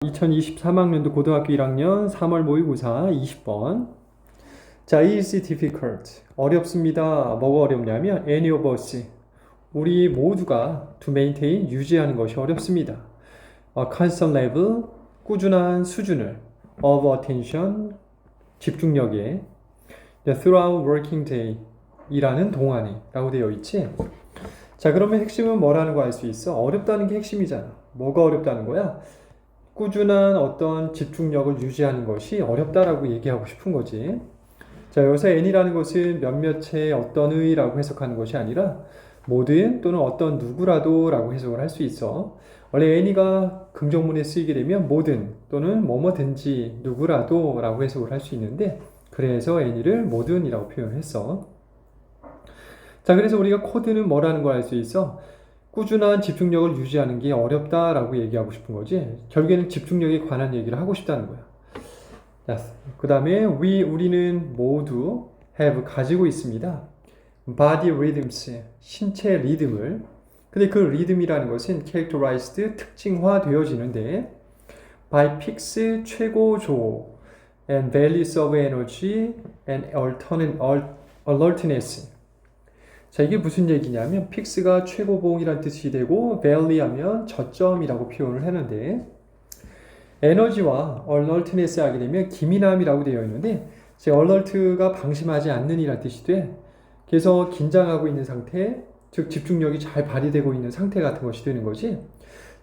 2023학년도 고등학교 1학년 3월 모의고사 20번. 자, is difficult. 어렵습니다. 뭐가 어렵냐면 any of us. 우리 모두가 to maintain, 유지하는 것이 어렵습니다. constant level, 꾸준한 수준을 of attention, 집중력에 throughout working day, 일하는 동안에 라고 되어 있지. 자, 그러면 핵심은 뭐라는 거 알 수 있어? 어렵다는 게 핵심이잖아. 뭐가 어렵다는 거야? 꾸준한 어떤 집중력을 유지하는 것이 어렵다라고 얘기하고 싶은 거지. 자, 여기서 N이라는 것은 몇몇의 어떤 의라고 해석하는 것이 아니라 모든 또는 어떤 누구라도 라고 해석을 할 수 있어. 원래 N이가 긍정문에 쓰이게 되면 모든 또는 뭐뭐든지 누구라도 라고 해석을 할 수 있는데, 그래서 N이를 모든이라고 표현했어. 자, 그래서 우리가 코드는 뭐라는 걸 알 수 있어? 꾸준한 집중력을 유지하는 게 어렵다라고 얘기하고 싶은 거지. 결국에는 집중력에 관한 얘기를 하고 싶다는 거야. 자, 그 다음에 우리는 모두 have 가지고 있습니다. body rhythms, 신체 리듬을. 근데 그 리듬이라는 것은 characterized, 특징화되어지는데 by peaks, 최고조 and values of energy and alertness. 자, 이게 무슨 얘기냐면 픽스가 최고봉이란 뜻이 되고 valley 하면 저점이라고 표현을 하는데, 에너지와 alertness 하게 되면 기민함이라고 되어 있는데, alert가 방심하지 않는 이란 뜻이 돼. 그래서 긴장하고 있는 상태, 즉 집중력이 잘 발휘되고 있는 상태 같은 것이 되는 거지.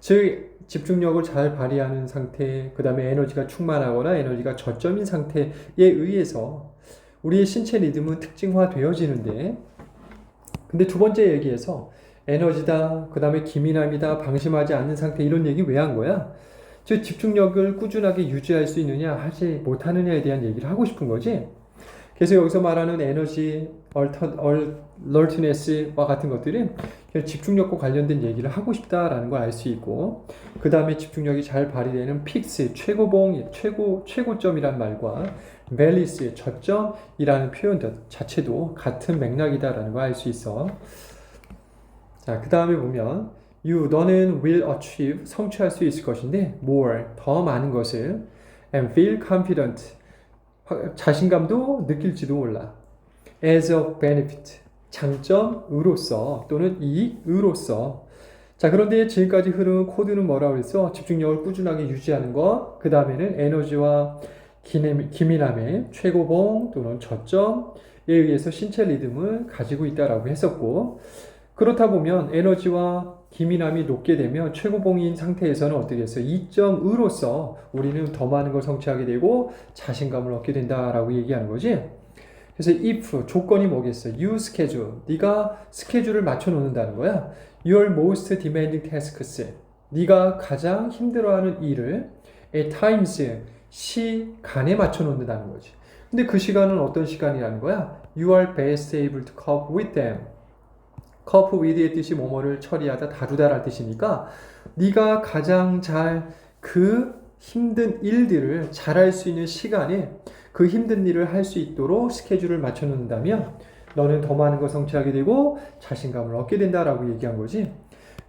즉 집중력을 잘 발휘하는 상태, 그 다음에 에너지가 충만하거나 에너지가 저점인 상태에 의해서 우리의 신체 리듬은 특징화되어지는데, 근데 두 번째 얘기에서 에너지다, 그 다음에 기민함이다, 방심하지 않는 상태, 이런 얘기 왜 한 거야? 즉 집중력을 꾸준하게 유지할 수 있느냐 하지 못하느냐에 대한 얘기를 하고 싶은 거지. 그래서 여기서 말하는 에너지, alertness와 같은 것들은 집중력과 관련된 얘기를 하고 싶다라는 걸 알 수 있고, 그 다음에 집중력이 잘 발휘되는 peaks, 최고봉, 최고점이란 말과 valleys, 저점이라는 표현 자체도 같은 맥락이다라는 걸 알 수 있어. 자, 그 다음에 보면 너는 will achieve, 성취할 수 있을 것인데 more, 더 많은 것을 and feel confident, 자신감도 느낄지도 몰라. as a benefit, 장점으로서 또는 이익으로서. 자, 그런데 지금까지 흐른 코드는 뭐라고 그랬어? 집중력을 꾸준하게 유지하는 것, 그 다음에는 에너지와 기민함의 최고봉 또는 저점에 의해서 신체 리듬을 가지고 있다라고 했었고, 그렇다 보면 에너지와 기민함이 높게 되면 최고봉인 상태에서는 어떻게 했어요? 이점으로서 우리는 더 많은 걸 성취하게 되고 자신감을 얻게 된다라고 얘기하는 거지. 그래서 if, 조건이 뭐겠어? You schedule, 네가 스케줄을 맞춰 놓는다는 거야. Your most demanding tasks, 네가 가장 힘들어하는 일을 at times, 시간에 맞춰 놓는다는 거지. 근데 그 시간은 어떤 시간이라는 거야? You are best able to cope with them. cope with의 뜻이 뭐뭐를 처리하다, 다루다라는 뜻이니까 네가 가장 잘 그 힘든 일들을 잘할 수 있는 시간에 그 힘든 일을 할 수 있도록 스케줄을 맞춰 놓는다면 너는 더 많은 걸 성취하게 되고 자신감을 얻게 된다라고 얘기한 거지.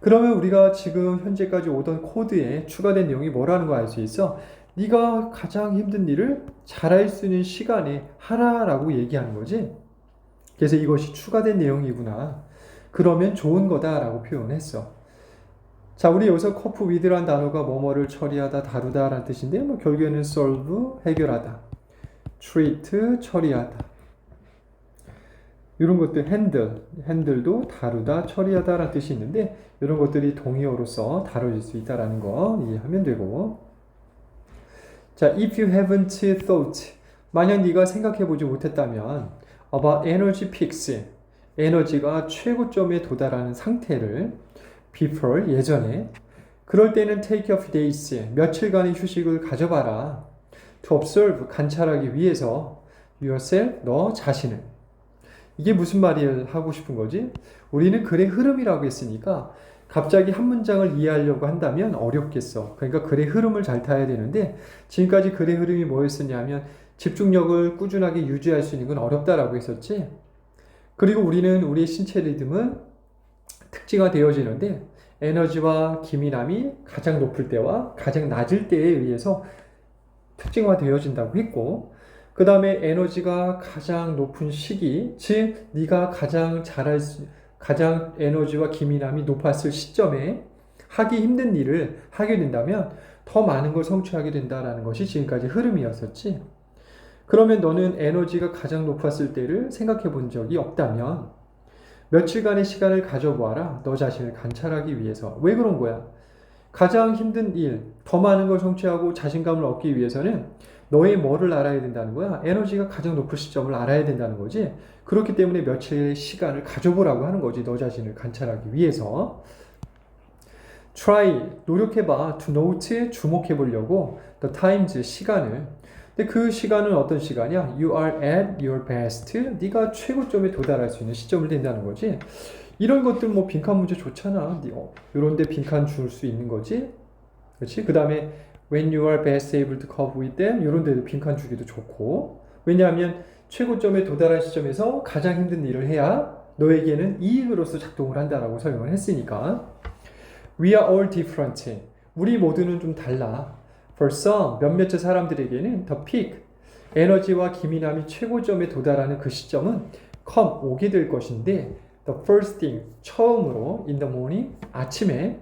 그러면 우리가 지금 현재까지 오던 코드에 추가된 내용이 뭐라는 거 알 수 있어? 네가 가장 힘든 일을 잘할 수 있는 시간에 하라라고 얘기하는 거지. 그래서 이것이 추가된 내용이구나. 그러면 좋은 거다라고 표현했어. 자, 우리 여기서 cope with라는 단어가 뭐뭐를 처리하다, 다루다 라는 뜻인데, 결국에는 solve, 해결하다, treat, 처리하다, 이런 것들, handle도 다루다, 처리하다 라는 뜻이 있는데, 이런 것들이 동의어로서 다뤄질 수 있다는 거 이해하면 되고. 자, if you haven't thought, 만약 네가 생각해보지 못했다면 about energy peaks, 에너지가 최고점에 도달하는 상태를 before, 예전에, 그럴 때는 take a few days, 며칠간의 휴식을 가져봐라. to observe, 관찰하기 위해서 yourself, 너 자신을. 이게 무슨 말을 하고 싶은 거지? 우리는 글의 흐름이라고 했으니까 갑자기 한 문장을 이해하려고 한다면 어렵겠어. 그러니까 글의 흐름을 잘 타야 되는데, 지금까지 글의 흐름이 뭐였었냐면 집중력을 꾸준하게 유지할 수 있는 건 어렵다라고 했었지. 그리고 우리는 우리의 신체 리듬은 특징화 되어지는데 에너지와 기민함이 가장 높을 때와 가장 낮을 때에 의해서 특징화되어진다고 했고, 그 다음에 에너지가 가장 높은 시기, 즉 네가 가장 에너지와 기민함이 높았을 시점에 하기 힘든 일을 하게 된다면 더 많은 걸 성취하게 된다라는 것이 지금까지 흐름이었었지. 그러면 너는 에너지가 가장 높았을 때를 생각해 본 적이 없다면 며칠간의 시간을 가져보아라. 너 자신을 관찰하기 위해서. 왜 그런 거야? 가장 힘든 일, 더 많은 걸 성취하고 자신감을 얻기 위해서는 너의 뭐를 알아야 된다는 거야? 에너지가 가장 높은 시점을 알아야 된다는 거지. 그렇기 때문에 며칠의 시간을 가져보라고 하는 거지. 너 자신을 관찰하기 위해서. Try, 노력해봐. To note, 주목해보려고. The times, 시간을. 근데 그 시간은 어떤 시간이야? You are at your best. 네가 최고점에 도달할 수 있는 시점을 된다는 거지. 이런 것들 뭐 빈칸 문제 좋잖아. 이런 데 빈칸 줄 수 있는 거지. 그렇지? 그 다음에 when you are best able to cope with them 이런 데도 빈칸 주기도 좋고. 왜냐하면 최고점에 도달할 시점에서 가장 힘든 일을 해야 너에게는 이익으로서 작동을 한다라고 설명을 했으니까. We are all different. 우리 모두는 좀 달라. For some, 몇몇의 사람들에게는 the peak, 에너지와 기민함이 최고점에 도달하는 그 시점은 come, 오게 될 것인데 the first thing, 처음으로 in the morning, 아침에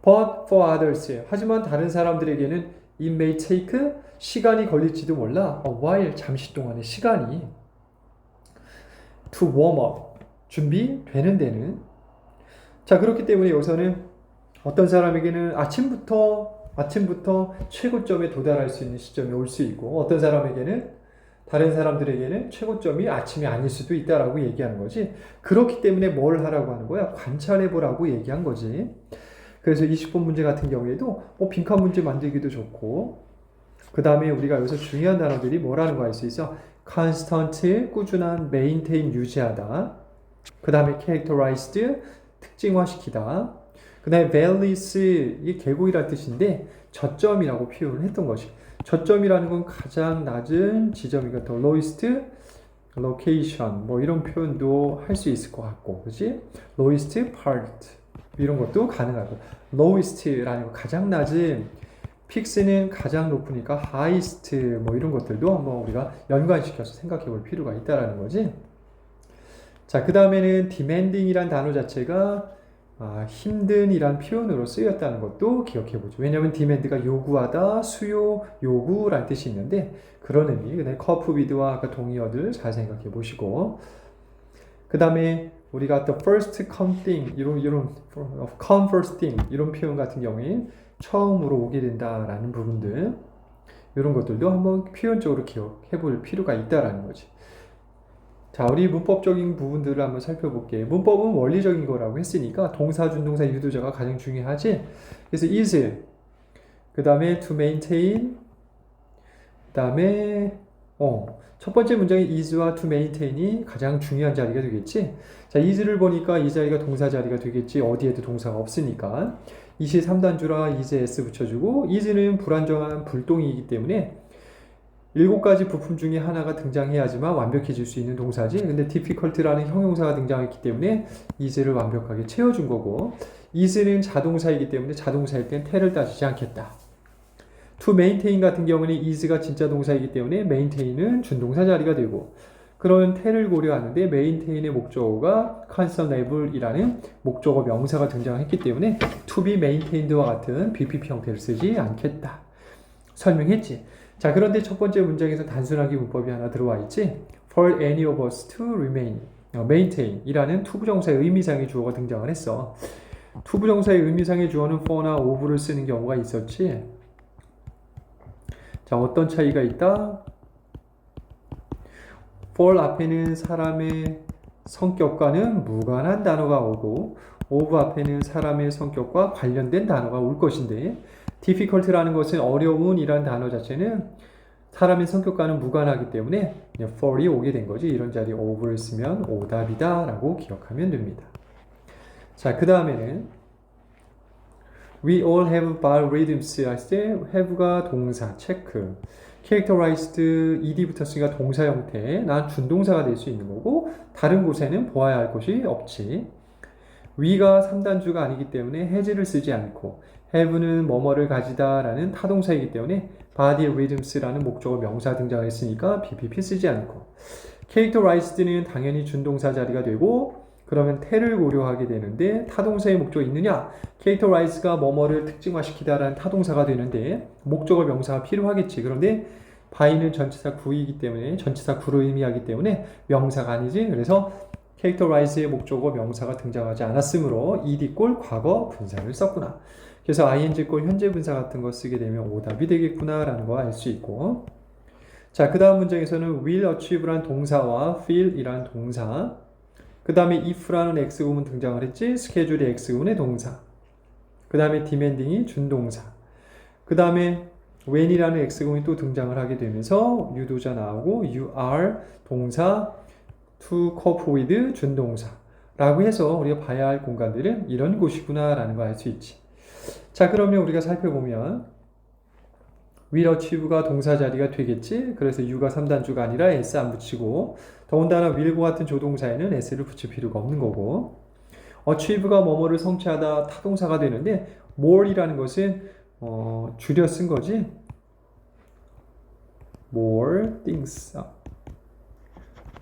but for others, 하지만 다른 사람들에게는 it may take, 시간이 걸릴지도 몰라 a while, 잠시 동안의 시간이 to warm up, 준비되는 데는. 자, 그렇기 때문에 여기서는 어떤 사람에게는 아침부터 최고점에 도달할 수 있는 시점이 올 수 있고, 어떤 사람에게는, 다른 사람들에게는 최고점이 아침이 아닐 수도 있다라고 얘기하는 거지. 그렇기 때문에 뭘 하라고 하는 거야? 관찰해보라고 얘기한 거지. 그래서 20번 문제 같은 경우에도 빈칸 문제 만들기도 좋고, 그 다음에 우리가 여기서 중요한 단어들이 뭐라는 거 알 수 있어? constant, 꾸준한, maintain, 유지하다. 그 다음에 characterized, 특징화시키다. 그 다음에 valleys, 이게 계곡이라는 뜻인데 저점이라고 표현을 했던 것이. 저점이라는 건 가장 낮은 지점이니까 the lowest location 뭐 이런 표현도 할 수 있을 것 같고, 그렇지? lowest part 이런 것도 가능하고, lowest라는 건 가장 낮은, 픽스는 가장 높으니까 highest 뭐 이런 것들도 한번 우리가 연관시켜서 생각해 볼 필요가 있다라는 거지. 자, 그 다음에는 demanding이란 단어 자체가 힘든이란 표현으로 쓰였다는 것도 기억해 보죠. 왜냐하면 demand가 요구하다, 수요, 요구라는 뜻이 있는데 그런 의미. 그다음에 cope with와 아까 동의어들 잘 생각해 보시고, 그 다음에 우리가 the first come thing 이런 come first thing 이런 표현 같은 경우에 처음으로 오게 된다라는 부분들, 이런 것들도 한번 표현적으로 기억해 볼 필요가 있다라는 거지. 자, 우리 문법적인 부분들을 한번 살펴볼게. 문법은 원리적인 거라고 했으니까 동사, 준동사, 유도자가 가장 중요하지. 그래서 is, 그 다음에 to maintain, 그 다음에 첫 번째 문장의 is와 to maintain이 가장 중요한 자리가 되겠지. 자, is를 보니까 이 자리가 동사 자리가 되겠지. 어디에도 동사가 없으니까. 이시 3단주라 is s 붙여주고, is는 불안정한 불동이기 때문에 7가지 부품 중에 하나가 등장해야지만 완벽해질 수 있는 동사지. 근데 difficult라는 형용사가 등장했기 때문에 is를 완벽하게 채워준 거고, is는 자동사이기 때문에 자동사일 땐 te를 따지지 않겠다. to maintain 같은 경우는 is가 진짜 동사이기 때문에 maintain은 준동사 자리가 되고, 그런 te를 고려하는데 maintain의 목적어가 consonable이라는 목적어 명사가 등장했기 때문에 to be maintained와 같은 BPP 형태를 쓰지 않겠다. 설명했지. 자, 그런데 첫 번째 문장에서 단순하게 문법이 하나 들어와 있지. For any of us to remain, maintain 이라는 투부정사의 의미상의 주어가 등장을 했어. 투부정사의 의미상의 주어는 for나 of를 쓰는 경우가 있었지. 자, 어떤 차이가 있다? for 앞에는 사람의 성격과는 무관한 단어가 오고, of 앞에는 사람의 성격과 관련된 단어가 올 것인데, difficult라는 것은 어려운이라는 단어 자체는 사람의 성격과는 무관하기 때문에 for이 오게 된 거지. 이런 자리에 of를 쓰면 오답이다 라고 기억하면 됩니다. 자, 그 다음에는 we all have bar rhythms 할 때 have가 동사, 체크, characterized, ed 붙었으니까 동사 형태, 난 준동사가 될 수 있는 거고, 다른 곳에는 보아야 할 것이 없지. we가 3단주가 아니기 때문에 has를 쓰지 않고 have는 뭐뭐를 가지다 라는 타동사이기 때문에 body rhythms라는 목적어 명사 등장했으니까 BPP 쓰지 않고 characterized는 당연히 준동사 자리가 되고 그러면 tell을 고려하게 되는데 타동사의 목적이 있느냐? characterize가 뭐뭐를 특징화시키다 라는 타동사가 되는데 목적어 명사가 필요하겠지. 그런데 by는 전치사 구이기 때문에 전치사 구를 의미하기 때문에 명사가 아니지. 그래서 characterize의 목적어 명사가 등장하지 않았으므로 ed꼴 과거 분사를 썼구나. 그래서 ing꼴 현재 분사 같은 거 쓰게 되면 오답이 되겠구나 라는 거 알 수 있고 자, 그 다음 문장에서는 will achieve란 동사와 feel이란 동사 그 다음에 if라는 X구문 등장을 했지 스케줄이 X구문의 동사 그 다음에 demanding이 준동사 그 다음에 when이라는 X구문이 또 등장을 하게 되면서 유도자 나오고 you are 동사 to cope with 준동사 라고 해서 우리가 봐야 할 공간들은 이런 곳이구나 라는 거 알 수 있지. 자, 그러면 우리가 살펴보면 will achieve가 동사 자리가 되겠지. 그래서 you가 3단주가 아니라 s 안 붙이고 더군다나 will과 같은 조동사에는 s를 붙일 필요가 없는 거고 achieve가 뭐뭐를 성취하다 타동사가 되는데 more이라는 것은 줄여 쓴 거지. more things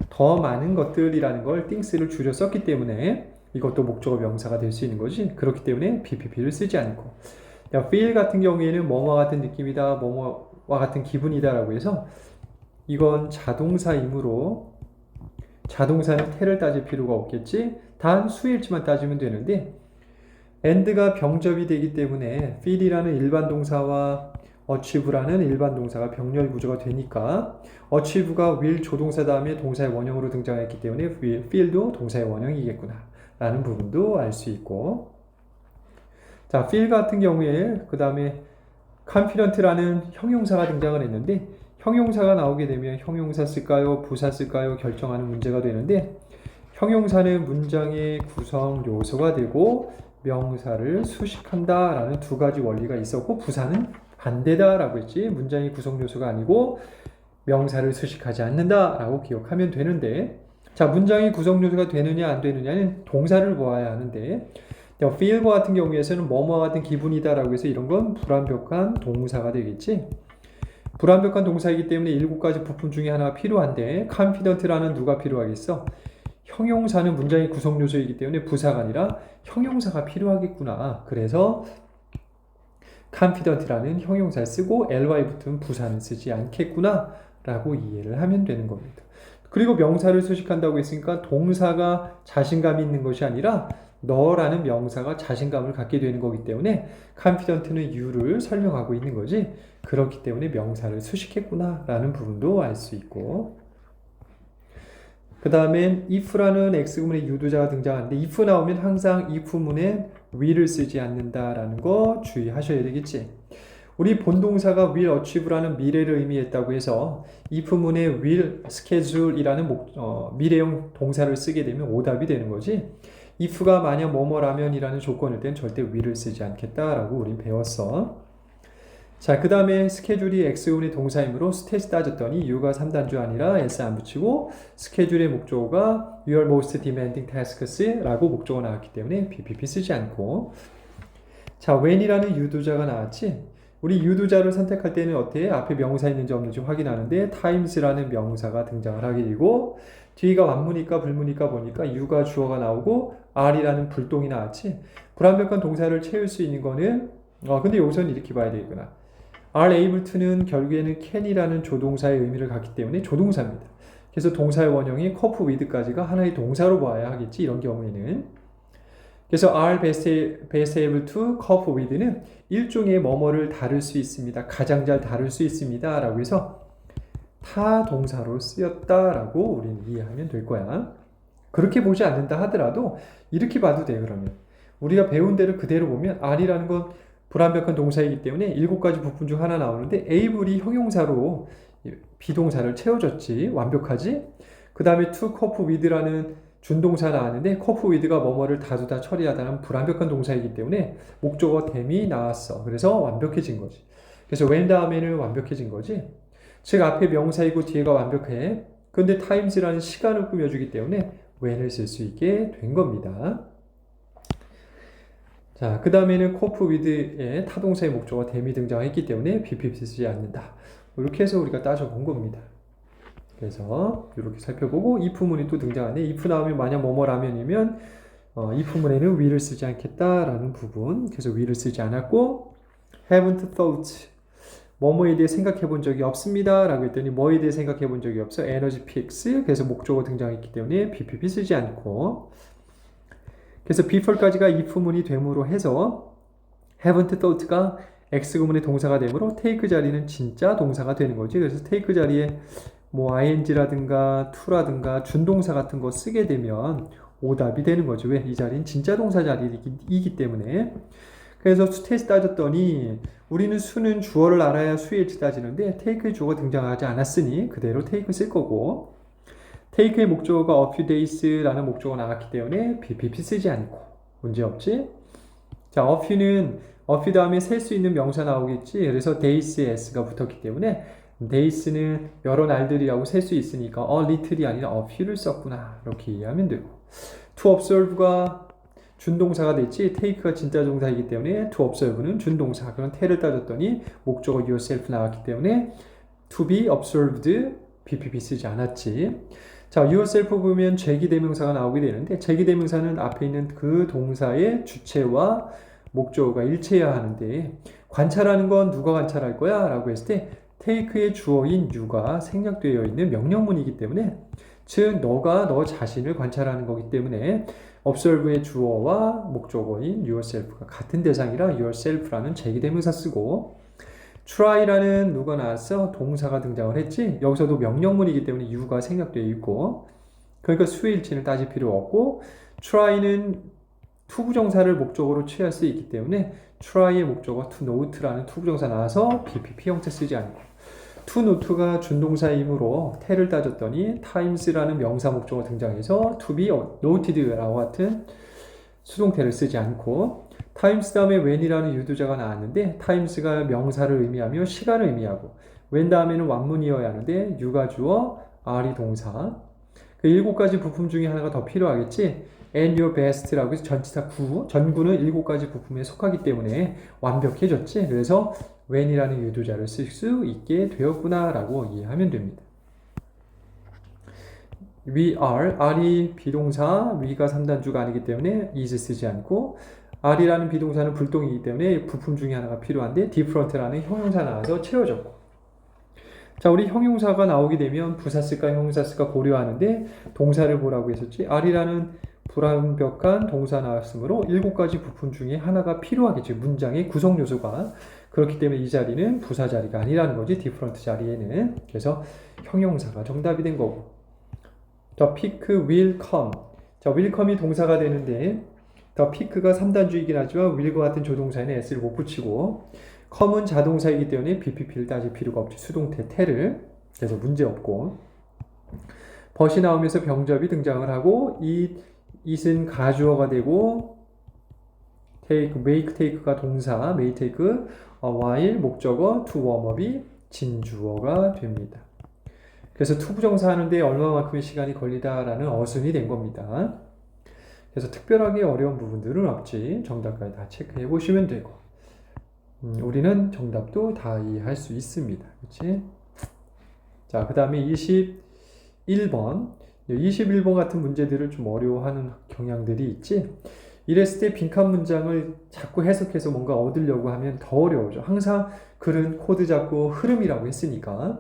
더 많은 것들이라는 걸 things를 줄여 썼기 때문에 이것도 목적어 명사가 될 수 있는 거지. 그렇기 때문에 BPP를 쓰지 않고 feel 같은 경우에는 뭐뭐와 같은 느낌이다, 뭐뭐와 같은 기분이다 라고 해서 이건 자동사이므로 자동사는 tell을 따질 필요가 없겠지. 단 수일치만 따지면 되는데 and가 병접이 되기 때문에 feel이라는 일반 동사와 achieve라는 일반 동사가 병렬 구조가 되니까 achieve가 will 조동사 다음에 동사의 원형으로 등장했기 때문에 feel도 동사의 원형이겠구나 라는 부분도 알 수 있고 자, feel 같은 경우에 그 다음에 confident라는 형용사가 등장을 했는데 형용사가 나오게 되면 형용사 쓸까요? 부사 쓸까요? 결정하는 문제가 되는데 형용사는 문장의 구성 요소가 되고 명사를 수식한다 라는 두 가지 원리가 있었고 부사는 반대다 라고 했지. 문장의 구성 요소가 아니고 명사를 수식하지 않는다 라고 기억하면 되는데 자, 문장의 구성 요소가 되느냐 안 되느냐는 동사를 보아야 하는데 feel과 같은 경우에서는 뭐뭐와 같은 기분이다 라고 해서 이런 건 불완벽한 동사가 되겠지. 불완벽한 동사이기 때문에 7가지 부품 중에 하나가 필요한데 confident라는 누가 필요하겠어? 형용사는 문장의 구성 요소이기 때문에 부사가 아니라 형용사가 필요하겠구나. 그래서 confident라는 형용사를 쓰고 ly 붙은 부사는 쓰지 않겠구나 라고 이해를 하면 되는 겁니다. 그리고 명사를 수식한다고 했으니까 동사가 자신감이 있는 것이 아니라 너라는 명사가 자신감을 갖게 되는 거기 때문에 confident는 you를 설명하고 있는 거지. 그렇기 때문에 명사를 수식했구나 라는 부분도 알 수 있고 그 다음에 if라는 X구문의 유도자가 등장하는데 if 나오면 항상 if문에 will을 쓰지 않는다라는 거 주의하셔야 되겠지. 우리 본동사가 will achieve라는 미래를 의미했다고 해서 if문에 will schedule이라는 미래형 동사를 쓰게 되면 오답이 되는 거지. if가 만약 뭐뭐라면이라는 조건일 땐 절대 will을 쓰지 않겠다라고 우린 배웠어. 자, 그 다음에 스케줄이 X운의 동사이므로 스탯이 따졌더니 U가 3단주 아니라 S 안 붙이고 스케줄의 목적어가 Your most demanding tasks 라고 목적어 나왔기 때문에 BPP 쓰지 않고 자, when이라는 유도자가 나왔지? 우리 유도자를 선택할 때는 어때? 앞에 명사 있는지 없는지 확인하는데 times라는 명사가 등장을 하게 되고 뒤가 완무니까 불무니까 보니까 U가 주어가 나오고 R이라는 불동이 나왔지? 불완벽한 동사를 채울 수 있는 거는 근데 여기서는 이렇게 봐야 되겠구나. are able to는 결국에는 can이라는 조동사의 의미를 갖기 때문에 조동사입니다. 그래서 동사의 원형이 cope with까지가 하나의 동사로 봐야 하겠지. 이런 경우에는. 그래서 are best able to cope with는 일종의 뭐뭐를 다룰 수 있습니다. 가장 잘 다룰 수 있습니다. 라고 해서 타 동사로 쓰였다라고 우리는 이해하면 될 거야. 그렇게 보지 않는다 하더라도 이렇게 봐도 돼. 그러면 우리가 배운 대로 그대로 보면 are이라는 건 불완벽한 동사이기 때문에 7가지 부분 중 하나 나오는데 able이 형용사로 비동사를 채워줬지. 완벽하지? 그 다음에 to cope with라는 준동사 나왔는데 cope with가 뭐뭐를 다루다 처리하다는 불완벽한 동사이기 때문에 목적어 됨이 나왔어. 그래서 완벽해진 거지. 그래서 when 다음에는 완벽해진 거지. 즉 앞에 명사이고 뒤에가 완벽해. 그런데 times라는 시간을 꾸며주기 때문에 when을 쓸 수 있게 된 겁니다. 자, 그 다음에는 cope with의 타동사의 목적어 tham이 등장했기 때문에 BPP 쓰지 않는다. 이렇게 해서 우리가 따져본 겁니다. 그래서 이렇게 살펴보고 if문이 또 등장하네. if 나오면 만약 뭐뭐라면이면 if문에는 will을 쓰지 않겠다라는 부분. 그래서 will을 쓰지 않았고 haven't thought 뭐뭐에 대해 생각해 본 적이 없습니다 라고 했더니 뭐에 대해 생각해 본 적이 없어. 에너지 픽스. 그래서 목적어 등장했기 때문에 BPP 쓰지 않고 그래서 before까지가 if문이 됨으로 해서 haven't thought가 X구문의 동사가 되므로 take 자리는 진짜 동사가 되는 거지. 그래서 take 자리에 뭐 ing라든가 to라든가 준동사 같은 거 쓰게 되면 오답이 되는 거죠. 왜? 이 자리는 진짜 동사 자리이기 때문에. 그래서 수태에서 따졌더니 우리는 수는 주어를 알아야 수일치 따지는데 take의 주어가 등장하지 않았으니 그대로 take 쓸 거고 take의 목적어가 a few days라는 목적어가 나왔기 때문에 BPP 쓰지 않고 문제없지? 자, a few 다음에 셀 수 있는 명사 나오겠지. 그래서 days에 s가 붙었기 때문에 days는 여러 날들이라고 셀 수 있으니까 a little이 아니라 a few를 썼구나. 이렇게 이해하면 되고 to observe가 준동사가 됐지 take가 진짜 동사이기 때문에 to observe는 준동사. 그럼 tell을 따졌더니 목적어 yourself 나왔기 때문에 to be observed BPP 쓰지 않았지. 자, yourself 보면 제기대명사가 나오게 되는데 제기대명사는 앞에 있는 그 동사의 주체와 목적어가 일치해야 하는데 관찰하는 건 누가 관찰할 거야? 라고 했을 때 take의 주어인 you가 생략되어 있는 명령문이기 때문에 즉 너가 너 자신을 관찰하는 거기 때문에 observe의 주어와 목적어인 yourself가 같은 대상이라 yourself라는 제기대명사 쓰고 try라는 누가 나왔어? 동사가 등장을 했지? 여기서도 명령문이기 때문에 you가 생략되어 있고 그러니까 수의 일치는 따질 필요 없고 try는 투부정사를 목적으로 취할 수 있기 때문에 try의 목적어 to note라는 투부정사 나와서 BPP 형태 쓰지 않고 to note가 준동사이므로 tell을 따졌더니 times라는 명사 목적어 등장해서 to be noted라고 같은 수동태를 쓰지 않고 times 다음에 when이라는 유도자가 나왔는데 times가 명사를 의미하며 시간을 의미하고 when 다음에는 완문이어야 하는데 you가 주어 are이 동사 그 7가지 부품 중에 하나가 더 필요하겠지 and your best라고 해서 전치사 전구는 7가지 부품에 속하기 때문에 완벽해졌지. 그래서 when이라는 유도자를 쓸 수 있게 되었구나 라고 이해하면 됩니다. are이 비동사, we가 3단주가 아니기 때문에 is 쓰지 않고 are이라는 비동사는 불동이기 때문에 부품 중에 하나가 필요한데 different라는 형용사 나와서 채워졌고 자, 우리 형용사가 나오게 되면 부사 쓸까 형용사 쓸까 고려하는데 동사를 보라고 했었지. are이라는 불완벽한 동사 나왔으므로 7가지 부품 중에 하나가 필요하겠죠. 문장의 구성 요소가. 그렇기 때문에 이 자리는 부사 자리가 아니라는 거지. different 자리에는. 그래서 형용사가 정답이 된 거고. The pick will come. 자, will come이 동사가 되는데 the pick가 3단주이긴 하지만 will과 같은 조동사에는 s를 못 붙이고 come은 자동사이기 때문에 BPP를 따질 필요가 없지. 수동태 tell을. 그래서 문제없고 벗이 나오면서 병접이 등장을 하고 it은 가주어가 되고 take, make take가 동사, may take, while 목적어, to warm up이 진주어가 됩니다. 그래서 투부정사 하는데 얼마만큼의 시간이 걸리다라는 어순이 된 겁니다. 그래서 특별하게 어려운 부분들은 없지. 정답까지 다 체크해 보시면 되고 우리는 정답도 다 이해할 수 있습니다. 그렇지? 자, 그 다음에 21번 21번 같은 문제들을 좀 어려워하는 경향들이 있지. 이랬을 때 빈칸 문장을 자꾸 해석해서 뭔가 얻으려고 하면 더 어려워져. 항상 글은 코드 잡고 흐름이라고 했으니까.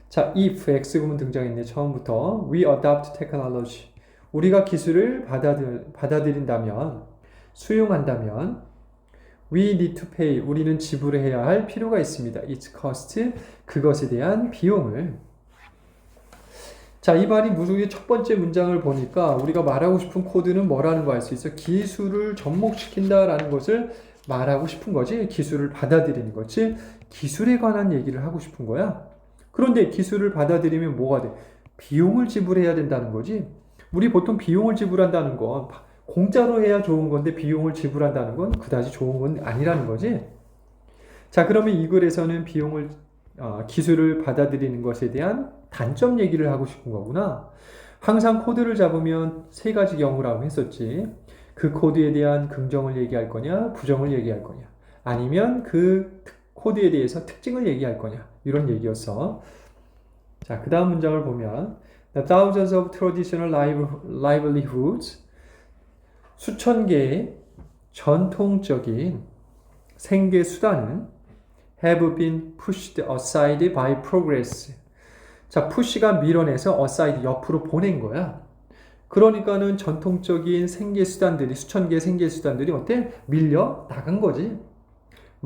자, if X구문 등장했네. 처음부터 we adopt technology. 우리가 기술을 받아들인다면, 수용한다면 we need to pay. 우리는 지불해야 할 필요가 있습니다. Its cost. 그것에 대한 비용을. 자, 이 말이 무속의 첫 번째 문장을 보니까 우리가 말하고 싶은 코드는 뭐라는 거 알 수 있어? 기술을 접목시킨다라는 것을 말하고 싶은 거지. 기술을 받아들이는 거지. 기술에 관한 얘기를 하고 싶은 거야. 그런데 기술을 받아들이면 뭐가 돼? 비용을 지불해야 된다는 거지. 우리 보통 비용을 지불한다는 건 공짜로 해야 좋은 건데 비용을 지불한다는 건 그다지 좋은 건 아니라는 거지. 자, 그러면 이 글에서는 기술을 받아들이는 것에 대한 단점 얘기를 하고 싶은 거구나. 항상 코드를 잡으면 3가지 경우라고 했었지. 그 코드에 대한 긍정을 얘기할 거냐, 부정을 얘기할 거냐, 아니면 그 코드에 대해서 특징을 얘기할 거냐, 이런 얘기였어. 자, 그 다음 문장을 보면 The thousands of traditional livelihoods, 수천 개의 전통적인 생계 수단은 have been pushed aside by progress. 자, push가 밀어내서 aside, 옆으로 보낸 거야. 그러니까는 전통적인 생계 수단들이, 수천 개의 생계 수단들이 어때? 밀려 나간 거지.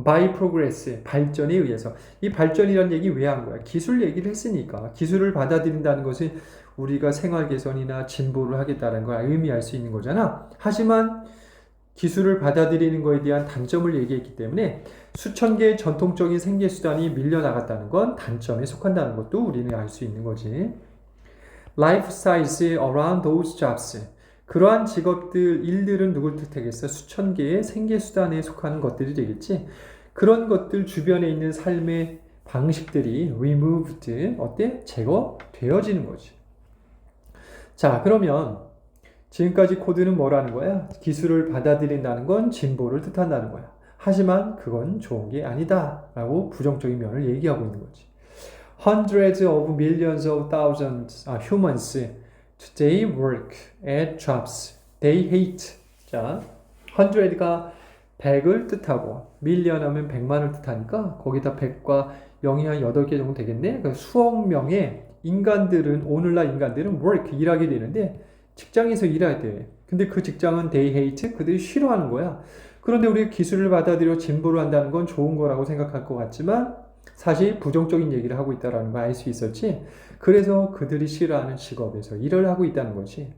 by progress, 발전에 의해서. 이 발전이라는 얘기 왜 한 거야? 기술 얘기를 했으니까. 기술을 받아들인다는 것이 우리가 생활 개선이나 진보를 하겠다는 걸 의미할 수 있는 거잖아. 하지만 기술을 받아들이는 것에 대한 단점을 얘기했기 때문에 수천 개의 전통적인 생계 수단이 밀려나갔다는 건 단점에 속한다는 것도 우리는 알 수 있는 거지. Life size around those jobs. 그러한 직업들, 일들은 누굴 뜻하겠어? 수천 개의 생계 수단에 속하는 것들이 되겠지. 그런 것들 주변에 있는 삶의 방식들이 removed, 어때? 제거되어지는 거지. 자, 그러면 지금까지 코드는 뭐라는 거야? 기술을 받아들인다는 건 진보를 뜻한다는 거야. 하지만 그건 좋은 게 아니다 라고 부정적인 면을 얘기하고 있는 거지. Hundreds of millions of thousands of humans today work at jobs they hate. 자, 100가 100을 뜻하고 million 하면 100만을 뜻하니까 거기다 100과 0이 한 8개 정도 되겠네. 그러니까 수억 명의 인간들은, 오늘날 인간들은 work, 일하게 되는데 직장에서 일해야 돼. 근데 그 직장은 they hate, 그들이 싫어하는 거야. 그런데 우리가 기술을 받아들여 진보를 한다는 건 좋은 거라고 생각할 것 같지만 사실 부정적인 얘기를 하고 있다는 걸 알 수 있었지. 그래서 그들이 싫어하는 직업에서 일을 하고 있다는 거지.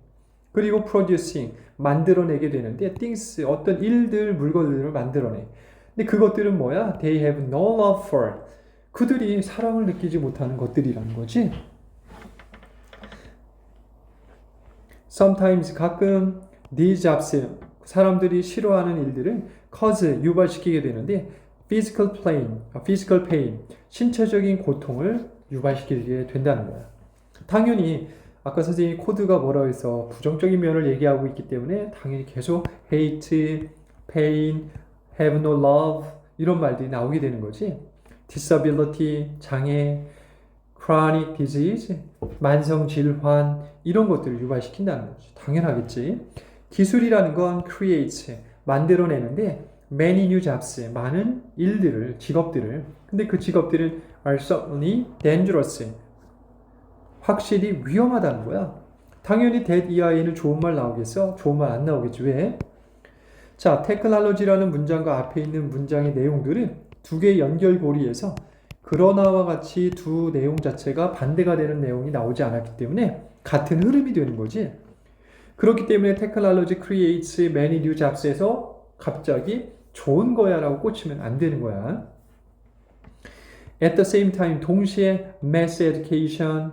그리고 producing, 만들어내게 되는데 things, 어떤 일들, 물건들을 만들어내. 근데 그것들은 뭐야? They have no love for. 그들이 사랑을 느끼지 못하는 것들이라는 거지. Sometimes, 가끔 these jobs, 사람들이 싫어하는 일들은 cause, 유발시키게 되는데 physical pain, 신체적인 고통을 유발시키게 된다는 거야. 당연히 아까 선생님이 코드가 뭐라고 해서 부정적인 면을 얘기하고 있기 때문에 당연히 계속 hate, pain, have no love 이런 말들이 나오게 되는 거지. disability, 장애, chronic disease, 만성 질환 이런 것들을 유발시킨다는 거지. 당연하겠지. 기술이라는 건 creates, 만들어내는데 many new jobs, 많은 일들을, 직업들을. 근데 그 직업들은 are certainly dangerous, 확실히 위험하다는 거야. 당연히 that 이하에는 좋은 말 나오겠어? 좋은 말 안 나오겠지. 왜? 자, 테크놀로지라는 문장과 앞에 있는 문장의 내용들은 두 개의 연결고리에서 그러나와 같이 두 내용 자체가 반대가 되는 내용이 나오지 않았기 때문에 같은 흐름이 되는 거지. 그렇기 때문에 technology creates many new jobs에서 갑자기 좋은 거야 라고 꽂히면 안 되는 거야. At the same time, 동시에 mass education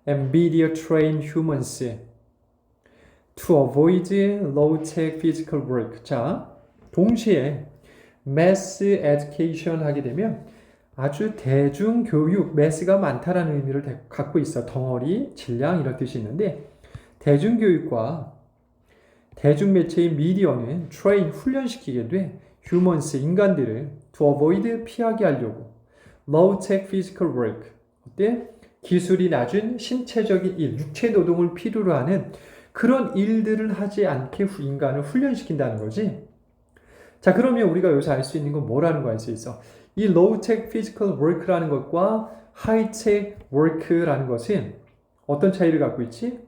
and media train humans to avoid low-tech physical work. 자, 동시에 mass education 하게 되면 아주 대중교육, mass가 많다라는 의미를 갖고 있어. 덩어리, 질량 이런 뜻이 있는데 대중교육과 대중매체인 미디어는 train, 훈련시키게 돼. humans, 인간들을 to avoid, 피하게 하려고 low-tech physical work, 어때? 기술이 낮은 신체적인 일, 육체 노동을 필요로 하는 그런 일들을 하지 않게 인간을 훈련시킨다는 거지. 자, 그러면 우리가 여기서 알 수 있는 건 뭐라는 거 알 수 있어? 이 low-tech physical work라는 것과 high-tech work라는 것은 어떤 차이를 갖고 있지?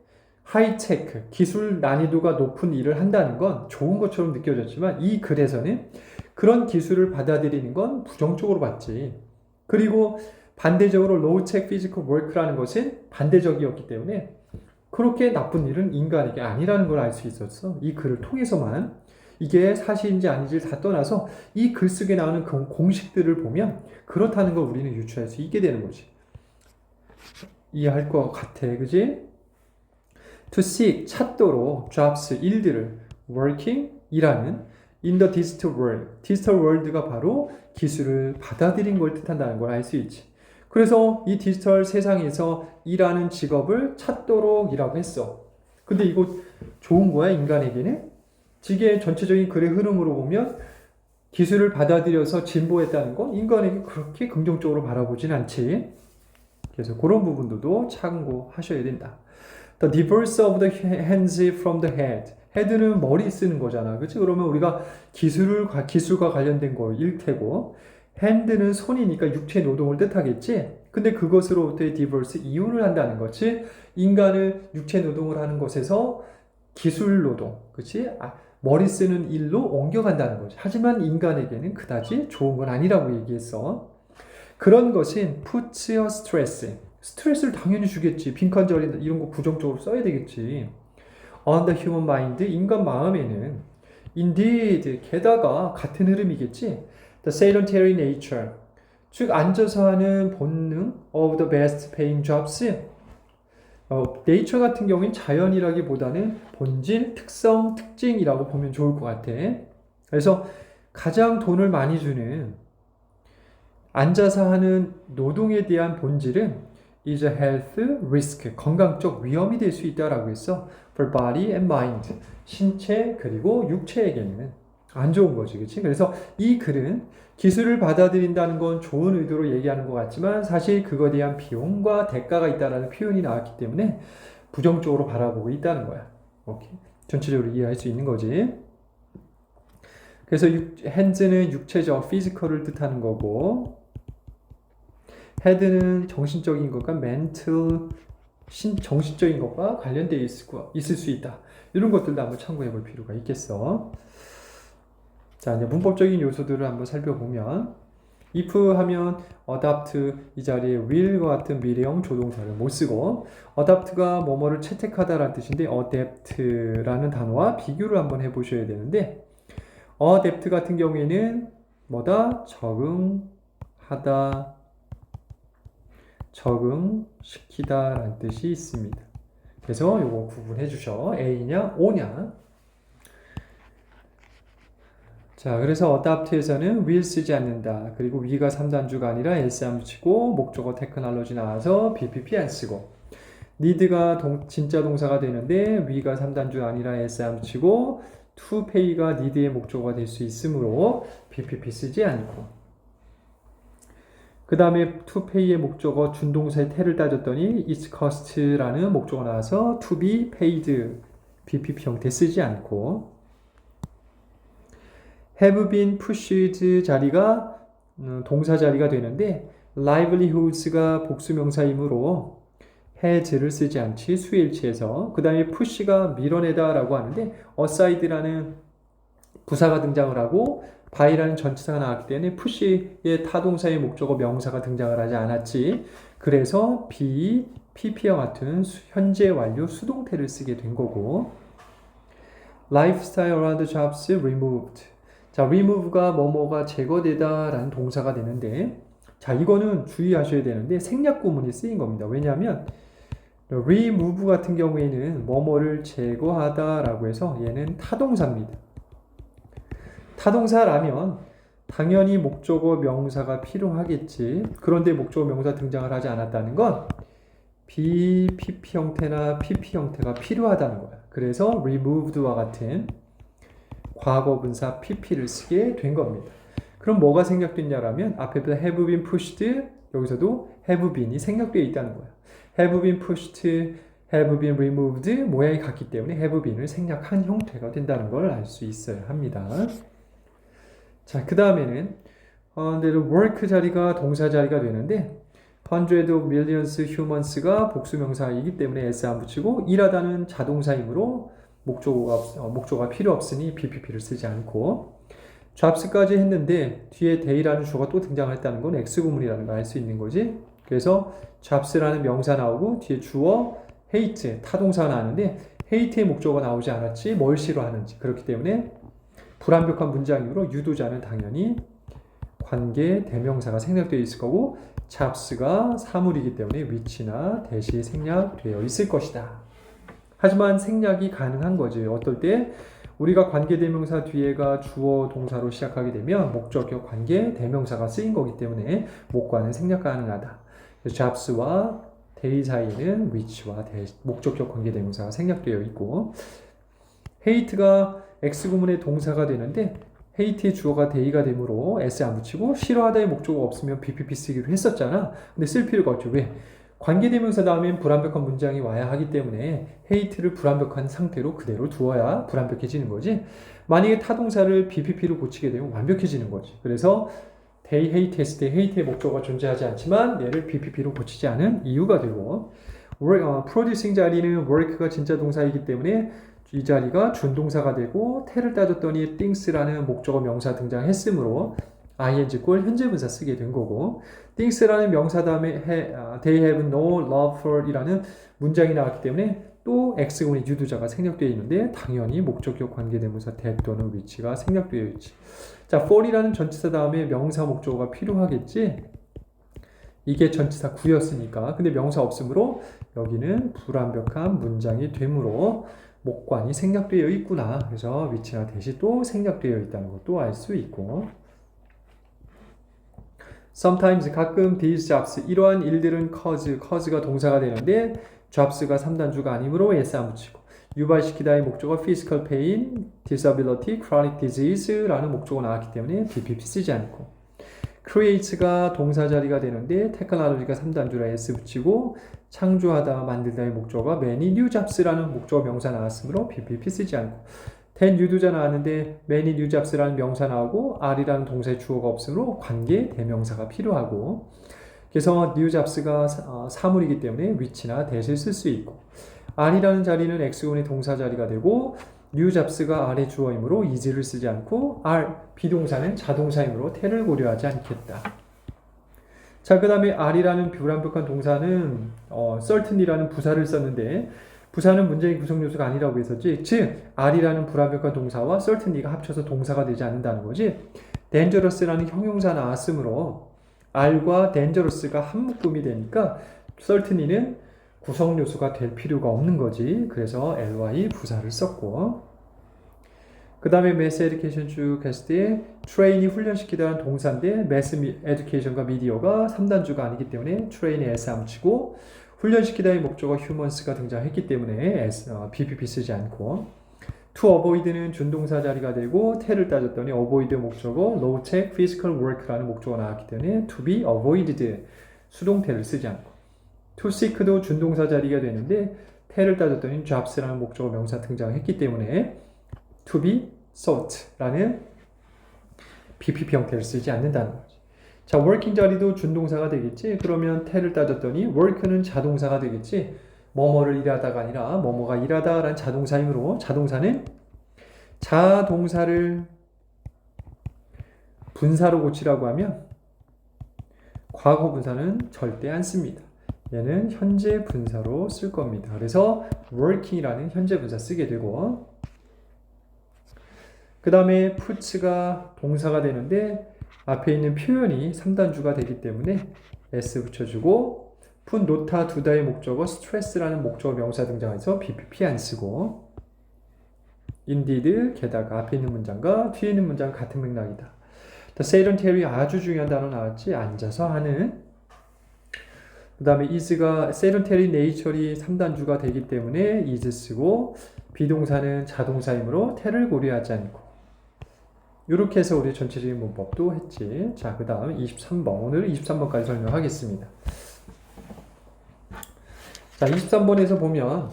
하이테크, 기술 난이도가 높은 일을 한다는 건 좋은 것처럼 느껴졌지만 이 글에서는 그런 기술을 받아들이는 건 부정적으로 봤지. 그리고 반대적으로 low-tech physical work라는 것은 반대적이었기 때문에 그렇게 나쁜 일은 인간에게 아니라는 걸 알 수 있었어. 이 글을 통해서만. 이게 사실인지 아닌지를 다 떠나서 이 글 속에 나오는 그 공식들을 보면 그렇다는 걸 우리는 유추할 수 있게 되는 거지. 이해할 것 같아, 그지? To seek, 찾도록 jobs, 일들을 working, 일하는 in the digital world. 디지털 월드가 바로 기술을 받아들인 걸 뜻한다는 걸 알 수 있지. 그래서 이 디지털 세상에서 일하는 직업을 찾도록 이라고 했어. 근데 이거 좋은 거야, 인간에게는? 지게 전체적인 글의 흐름으로 보면 기술을 받아들여서 진보했다는 건 인간에게 그렇게 긍정적으로 바라보진 않지. 그래서 그런 부분들도 참고하셔야 된다. The divorce of the hands from the head. head는 머리 쓰는 거잖아. 그렇지? 그러면 우리가 기술과 관련된 거일 테고, hand는 손이니까 육체 노동을 뜻하겠지? 근데 그것으로부터의 divorce, 이혼을 한다는 거지. 인간을 육체 노동을 하는 것에서 기술 노동, 그렇지? 머리 쓰는 일로 옮겨간다는 거지. 하지만 인간에게는 그다지 좋은 건 아니라고 얘기했어. 그런 것은 puts your stress. 스트레스를 당연히 주겠지. 빈칸절이 이런 거 부정적으로 써야 되겠지. On the human mind, 인간 마음에는 indeed, 게다가 같은 흐름이겠지. The sedentary nature, 즉 앉아서 하는 본능 of the best paying jobs. 네이처 같은 경우엔 자연이라기보다는 본질, 특성, 특징이라고 보면 좋을 것 같아. 그래서 가장 돈을 많이 주는 앉아서 하는 노동에 대한 본질은 is a health risk, 건강적 위험이 될 수 있다라고 했어. For body and mind, 신체 그리고 육체에게는 안 좋은 거지, 그렇지? 그래서 이 글은 기술을 받아들인다는 건 좋은 의도로 얘기하는 것 같지만 사실 그거에 대한 비용과 대가가 있다라는 표현이 나왔기 때문에 부정적으로 바라보고 있다는 거야. 오케이. 전체적으로 이해할 수 있는 거지. 그래서 hands는 육체적, 피지컬을 뜻하는 거고, head는 정신적인 것과 mental, 정신적인 것과 관련되어 있을 수 있다. 이런 것들도 한번 참고해 볼 필요가 있겠어. 자, 이제 문법적인 요소들을 한번 살펴보면 if 하면 adopt 이 자리에 will과 같은 미래형 조동사를 못 쓰고 adopt가 뭐뭐를 채택하다라는 뜻인데 adapt라는 단어와 비교를 한번 해보셔야 되는데 adapt 같은 경우에는 뭐다? 적응하다, 적응시키다 라는 뜻이 있습니다. 그래서 요거 구분해 주셔. A냐 O냐. 자, 그래서 adapt에서는 will 쓰지 않는다. 그리고 we가 3단주가 아니라 s 안 붙이고 목적어 technology 나와서 BPP 안 쓰고 need가 진짜 동사가 되는데 we가 3단주가 아니라 s 안 붙이고 to pay가 need의 목적어가 될 수 있으므로 BPP 쓰지 않고 그 다음에 to pay의 목적어 준동사의 태를 따졌더니 it's cost라는 목적어 나와서 to be paid BPP 형태 쓰지 않고 have been pushed 자리가 동사 자리가 되는데 livelihoods가 복수명사이므로 has를 쓰지 않지 수일치에서 그 다음에 push가 밀어내다 라고 하는데 aside라는 부사가 등장을 하고 by라는 전치사가 나왔기 때문에 push의 타동사의 목적어 명사가 등장을 하지 않았지. 그래서 be, pp와 같은 현재 완료 수동태를 쓰게 된 거고 lifestyle around jobs removed. 자, remove가 뭐뭐가 제거되다 라는 동사가 되는데 자, 이거는 주의하셔야 되는데 생략 구문이 쓰인 겁니다. 왜냐하면 remove 같은 경우에는 뭐뭐를 제거하다 라고 해서 얘는 타동사입니다. 타동사라면 당연히 목적어 명사가 필요하겠지. 그런데 목적어 명사 등장을 하지 않았다는 건 PP 형태나 PP 형태가 필요하다는 거야. 그래서 removed와 같은 과거 분사 PP를 쓰게 된 겁니다. 그럼 뭐가 생략됐냐라면 앞에부터 have been pushed 여기서도 have been이 생략되어 있다는 거야. have been pushed, have been removed 모양이 같기 때문에 have been을 생략한 형태가 된다는 걸 알 수 있어야 합니다. 자, 그 다음에는 work 자리가 동사 자리가 되는데 hundred of millions humans가 복수명사이기 때문에 s 안 붙이고 일하다는 자동사이므로 목적어가 필요 없으니 BPP를 쓰지 않고 jobs까지 했는데 뒤에 day라는 주어가 또 등장했다는 건 X구문이라는 걸 알 수 있는 거지. 그래서 jobs라는 명사 나오고 뒤에 주어 hate 타동사가 나왔는데 hate의 목적어가 나오지 않았지 뭘 싫어하는지. 그렇기 때문에 불완벽한 문장이므로 유도자는 당연히 관계 대명사가 생략되어 있을 거고 jobs가 사물이기 때문에 which나 that이 생략되어 있을 것이다. 하지만 생략이 가능한 거지. 어떨 때 우리가 관계대명사 뒤에가 주어 동사로 시작하게 되면 목적격 관계 대명사가 쓰인 거기 때문에 목과는 생략 가능하다. jobs와 they 사이에는 which와 that, 목적격 관계대명사가 생략되어 있고 hate가 X 구문의 동사가 되는데 hate의 주어가 they가 되므로 s 안 붙이고 싫어하다의 목적어가 없으면 BPP 쓰기로 했었잖아. 근데 쓸 필요가 없죠. 왜? 관계대명사 다음엔 불완벽한 문장이 와야 하기 때문에 hate를 불완벽한 상태로 그대로 두어야 불완벽해지는 거지. 만약에 타동사를 BPP로 고치게 되면 완벽해지는 거지. 그래서 they hate 했을 때 hate의 목적어가 존재하지 않지만 얘를 BPP로 고치지 않은 이유가 되고 producing 자리는 work가 진짜 동사이기 때문에 이 자리가 준동사가 되고 태를 따졌더니 things라는 목적어 명사 등장했으므로 ing 꼴 현재 분사 쓰게 된 거고 things라는 명사 다음에 they have no love for 이라는 문장이 나왔기 때문에 또 X군의 유두자가 생략되어 있는데 당연히 목적격 관계대명사 that 또는 which가 생략되어 있지. 자, for이라는 전치사 다음에 명사 목적어가 필요하겠지. 이게 전치사 9였으니까. 근데 명사 없으므로 여기는 불완벽한 문장이 되므로 목관이 생략되어 있구나. 그래서 위치나 대시 또 생략되어 있다는 것도 알 수 있고. Sometimes 가끔 these jobs 이러한 일들은 cause가 동사가 되는데 jobs가 3단주가 아니므로 s 안 붙이고 유발시키다의 목적어 physical pain, disability, chronic disease라는 목적어 나왔기 때문에 BPP 쓰지 않고 creates가 동사 자리가 되는데 technology가 3단주라 s 붙이고 창조하다, 만들다의 목적어가 many new jobs라는 목적어 명사 나왔으므로 BPP 쓰지 않고 ten 유두자 나왔는데 many new jobs라는 명사 나오고 are라는 동사의 주어가 없으므로 관계 대명사가 필요하고 그래서 new jobs가 사물이기 때문에 which나 that을 쓸 수 있고 are라는 자리는 X군의 동사 자리가 되고 new jobs가 a래 주어이므로 is를 쓰지 않고 비동사는 자동사이므로 that을 고려하지 않겠다. 자, 그 다음에 are라는 불완벽한 동사는 certainly라는 부사를 썼는데 부사는 문제의 구성 요소가 아니라고 했었지. 즉, are라는 불완벽한 동사와 certainly가 합쳐서 동사가 되지 않는다는 거지. dangerous라는 형용사 나왔으므로 R과 dangerous가 한 묶음이 되니까 certainly는 구성 요소가 될 필요가 없는 거지. 그래서 ly 부사를 썼고 그 다음에 mass education 쭉 했을 때 train이 훈련시키다는 동사인데 mass education과 media가 3단주가 아니기 때문에 train에 s 안 붙이고 훈련시키다의 목적어 humans가 등장했기 때문에 BPP 쓰지 않고 to avoid는 준동사 자리가 되고 태를 따졌더니 avoid 목적어 low-tech physical work라는 목적어가 나왔기 때문에 to be avoided 수동태를 쓰지 않고 to seek도 준동사 자리가 되는데 태를 따졌더니 jobs라는 목적어 명사 등장했기 때문에 to be sought라는 BPP 형태를 쓰지 않는다는 거지. 자, working 자리도 준동사가 되겠지. 그러면 태를 따졌더니 work는 자동사가 되겠지. 뭐뭐를 일하다가 아니라 뭐뭐가 일하다라는 자동사이므로 자동사는 자동사를 분사로 고치라고 하면 과거 분사는 절대 안 씁니다. 얘는 현재 분사로 쓸 겁니다. 그래서 working이라는 현재 분사 쓰게 되고 그 다음에 puts가 동사가 되는데 앞에 있는 표현이 3단주가 되기 때문에 s 붙여주고 put 놓다 두다의 목적어 stress라는 목적어 명사 등장해서 BPP 안 쓰고 indeed 게다가 앞에 있는 문장과 뒤에 있는 문장 같은 맥락이다. sedentary 아주 중요한 단어 나왔지. 앉아서 하는 그 다음에 is가 sedentary nature이 3단주가 되기 때문에 is 쓰고 비동사는 자동사이므로 태를 고려하지 않고 이렇게 해서 우리 전체적인 문법도 했지. 자, 그 다음 23번. 오늘 23번까지 설명하겠습니다. 자, 23번에서 보면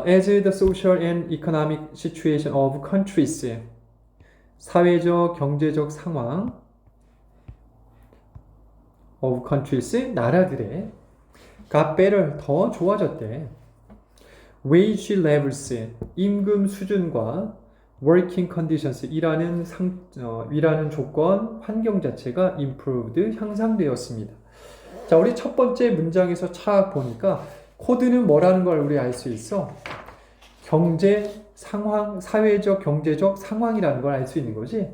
as the social and economic situation of countries 사회적, 경제적 상황 of countries 나라들의 got better 더 좋아졌대. wage levels 임금 수준과 working conditions 일하는 조건, 환경 자체가 improved 향상되었습니다. 자, 우리 첫 번째 문장에서 차 보니까 코드는 뭐라는 걸 우리 알 수 있어. 경제 상황, 사회적, 경제적 상황이라는 걸 알 수 있는 거지.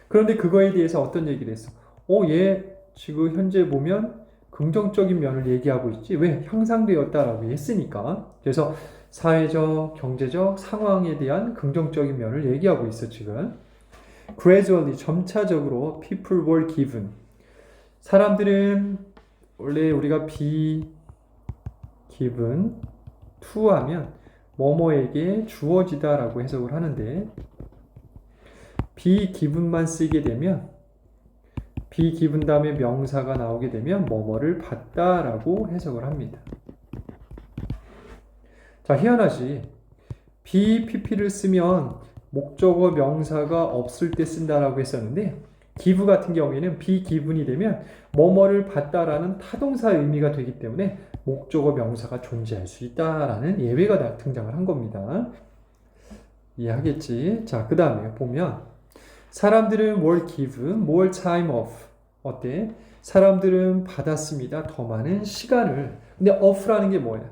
그런데 그거에 대해서 어떤 얘기를 했어? 얘 지금 현재 보면 긍정적인 면을 얘기하고 있지. 왜? 향상되었다라고 했으니까. 그래서 사회적, 경제적 상황에 대한 긍정적인 면을 얘기하고 있어, 지금. Gradually, 점차적으로 people were given. 사람들은 원래 우리가 be given to 하면 뭐뭐에게 주어지다라고 해석을 하는데 비기분만 쓰게 되면 비기분 다음에 명사가 나오게 되면 뭐뭐를 받다라고 해석을 합니다. 자, 희한하지. BPP를 쓰면 목적어 명사가 없을 때 쓴다라고 했었는데 give 같은 경우에는 비기분이 되면 뭐뭐를 받다라는 타동사 의미가 되기 때문에 목적어 명사가 존재할 수 있다라는 예외가 등장을 한 겁니다. 이해하겠지? 자, 그 다음에 보면 사람들은 뭘 give, more time off. 어때? 사람들은 받았습니다. 더 많은 시간을. 근데 off라는 게 뭐야?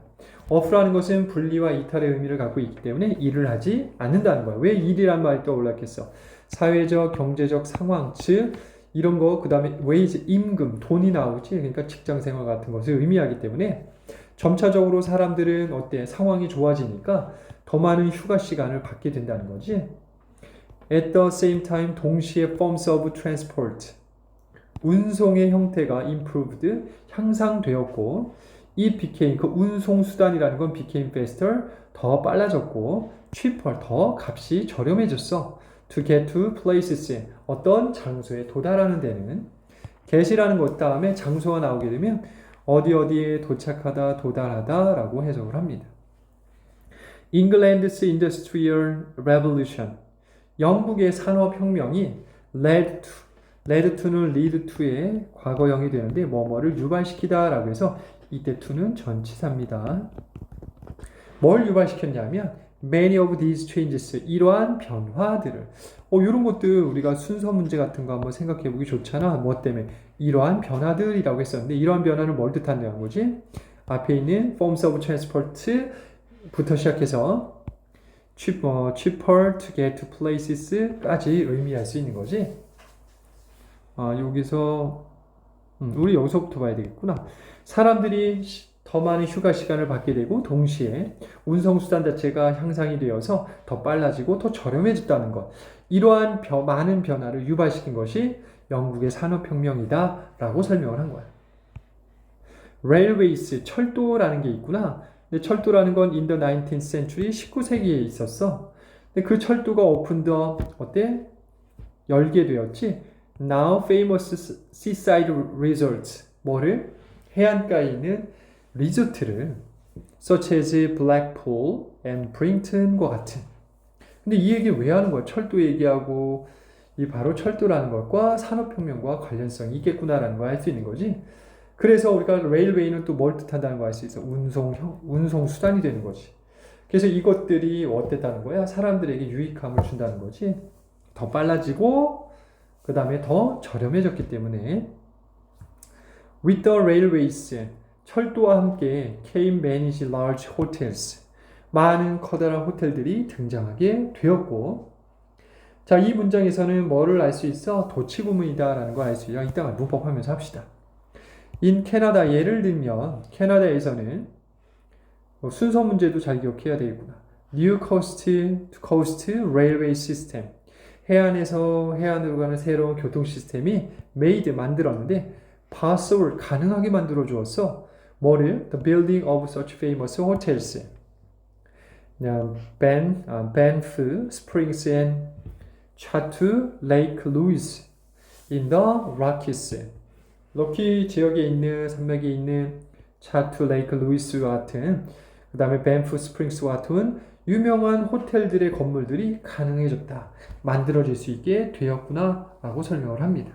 off라는 것은 분리와 이탈의 의미를 갖고 있기 때문에 일을 하지 않는다는 거야. 왜 일이란 말이 떠올랐겠어? 사회적, 경제적 상황, 즉 이런 거, 그 다음에 wage, 임금, 돈이 나오지. 그러니까 직장생활 같은 것을 의미하기 때문에 점차적으로 사람들은 어때? 상황이 좋아지니까 더 많은 휴가 시간을 받게 된다는 거지. At the same time, 동시에 forms of transport, 운송의 형태가 improved, 향상되었고, it became, 그 운송 수단이라는 건 became faster, 더 빨라졌고, cheaper, 더 값이 저렴해졌어. To get to places, 어떤 장소에 도달하는 데는. get이라는 것 다음에 장소가 나오게 되면 어디에 도착하다, 도달하다 라고 해석을 합니다. England's Industrial Revolution, 영국의 산업혁명이 led to는 lead to의 과거형이 되는데 뭐뭐를 유발시키다 라고 해서 이때 to는 전치사입니다. 뭘 유발시켰냐면 many of these changes, 이러한 변화들을. 이런 것들 우리가 순서 문제 같은 거 한번 생각해 보기 좋잖아. 뭐 때문에? 이러한 변화들이라고 했었는데 이러한 변화는 뭘 뜻한다는 거지? 앞에 있는 forms of transport 부터 시작해서 cheaper to get to places까지 의미할 수 있는 거지. 여기서 우리 여기서부터 봐야 되겠구나. 사람들이 더 많은 휴가 시간을 받게 되고 동시에 운송수단 자체가 향상이 되어서 더 빨라지고 더 저렴해졌다는 것. 이러한 많은 변화를 유발시킨 것이 영국의 산업혁명이다 라고 설명을 한 거야. Railways, 철도라는 게 있구나. 근데 철도라는 건 in the 19th century, 19세기에 있었어. 근데 그 철도가 opened 어때? 열게 되었지. Now famous seaside resorts, 뭐를? 해안가에 있는 리조트를 such as Blackpool and Brighton과 같은. 근데 이 얘기 왜 하는 거야? 철도 얘기하고 이 바로 철도라는 것과 산업혁명과 관련성이 있겠구나라는 걸 알 수 있는 거지. 그래서 우리가 레일웨이는 또 뭘 뜻한다는 걸 알 수 있어. 운송 수단이 되는 거지. 그래서 이것들이 어땠다는 거야? 사람들에게 유익함을 준다는 거지. 더 빨라지고 그 다음에 더 저렴해졌기 때문에. With the railways, 철도와 함께 came many large hotels, 많은 커다란 호텔들이 등장하게 되었고. 자, 이 문장에서는 뭐를 알 수 있어? 도치구문이다라는 걸 알 수 있어. 이따가 문법하면서 합시다. In 캐나다, 예를 들면 캐나다에서는 순서 문제도 잘 기억해야 되겠구나. New coast to coast railway system, 해안에서 해안으로 가는 새로운 교통 시스템이 made, 만들었는데 possible, 가능하게 만들어 주었어. 뭐를? The building of such famous hotels. Banff Springs and Chateau Lake Louise in the Rockies. 로키 지역에 있는 산맥에 있는 차투 레이크 루이스와 같은, 그 다음에 밴프 스프링스와 같은 유명한 호텔들의 건물들이 가능해졌다, 만들어질 수 있게 되었구나 라고 설명을 합니다.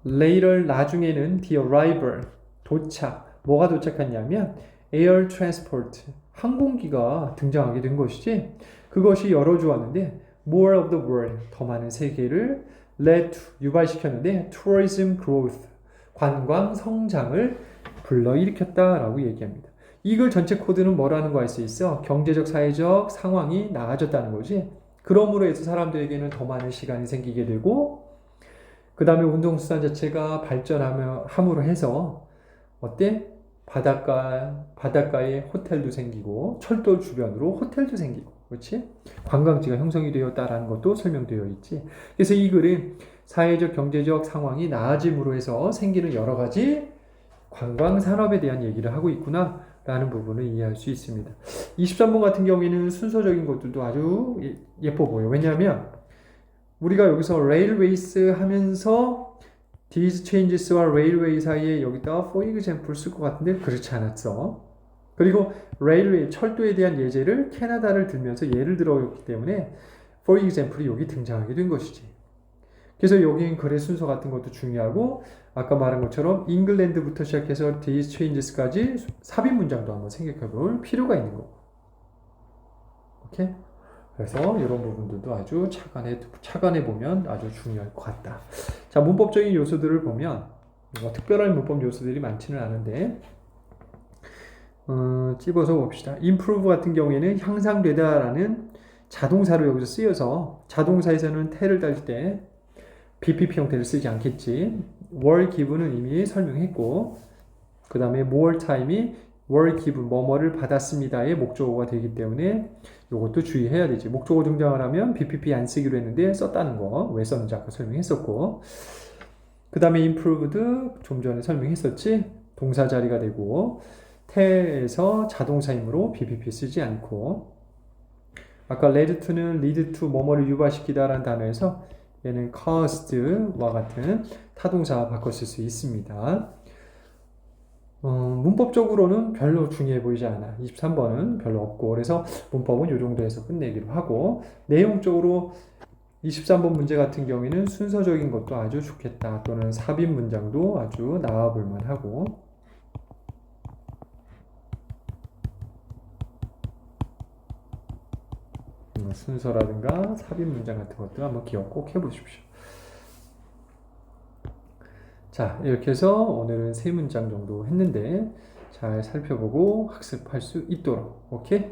Later, 나중에는 the arrival, 도착, 뭐가 도착했냐면 air transport, 항공기가 등장하게 된 것이지. 그것이 열어주었는데 more of the world, 더 많은 세계를 led to, 유발시켰는데 tourism growth, 관광 성장을 불러일으켰다라고 얘기합니다. 이걸 전체 코드는 뭐라는 거 알 수 있어? 경제적, 사회적 상황이 나아졌다는 거지. 그러므로 해서 사람들에게는 더 많은 시간이 생기게 되고, 그 다음에 운송수단 자체가 발전함으로 해서 어때? 바닷가에 호텔도 생기고 철도 주변으로 호텔도 생기고, 그렇지? 관광지가 형성이 되었다라는 것도 설명되어 있지. 그래서 이 글은 사회적, 경제적 상황이 나아짐으로 해서 생기는 여러 가지 관광 산업에 대한 얘기를 하고 있구나 라는 부분을 이해할 수 있습니다. 23번 같은 경우에는 순서적인 것들도 아주 예뻐 보여. 왜냐하면 우리가 여기서 railways 하면서 these changes와 railway 사이에 여기다가 for example 쓸 것 같은데 그렇지 않았어. 그리고 railway, 철도에 대한 예제를 캐나다를 들면서 예를 들어왔기 때문에 for example이 여기 등장하게 된 것이지. 그래서 여기는 글의 순서 같은 것도 중요하고 아까 말한 것처럼 잉글랜드부터 시작해서 these changes까지 삽입 문장도 한번 생각해 볼 필요가 있는 거고. 오케이? 그래서 이런 부분들도 아주 착안해 보면 아주 중요할 것 같다. 자, 문법적인 요소들을 보면 특별한 문법 요소들이 많지는 않은데 찝어서 봅시다. improve 같은 경우에는 향상되다라는 자동사로 여기서 쓰여서 자동사에서는 te를 달릴 때 BPP 형태를 쓰지 않겠지. were given은 이미 설명했고 그 다음에 more time이 were given, 뭐뭐를 받았습니다의 목적어가 되기 때문에 이것도 주의해야 되지. 목적어 등장을 하면 BPP 안 쓰기로 했는데 썼다는 거. 왜 썼는지 아까 설명했었고 그 다음에 improved 좀 전에 설명했었지. 동사 자리가 되고 te에서 자동사이므로 BPP 쓰지 않고 아까 led to는 lead to 뭐뭐를 유발시키다 라는 단어에서 얘는 caused와 같은 타동사 바꿔 쓸 수 있습니다. 문법적으로는 별로 중요해 보이지 않아. 23번은 별로 없고 그래서 문법은 이 정도에서 끝내기로 하고 내용적으로 23번 문제 같은 경우에는 순서적인 것도 아주 좋겠다. 또는 삽입 문장도 아주 나와 볼 만하고 순서라든가 삽입 문장 같은 것도 한번 기억 꼭 해보십시오. 자, 이렇게 해서 오늘은 3문장 정도 했는데 잘 살펴보고 학습할 수 있도록 오케이?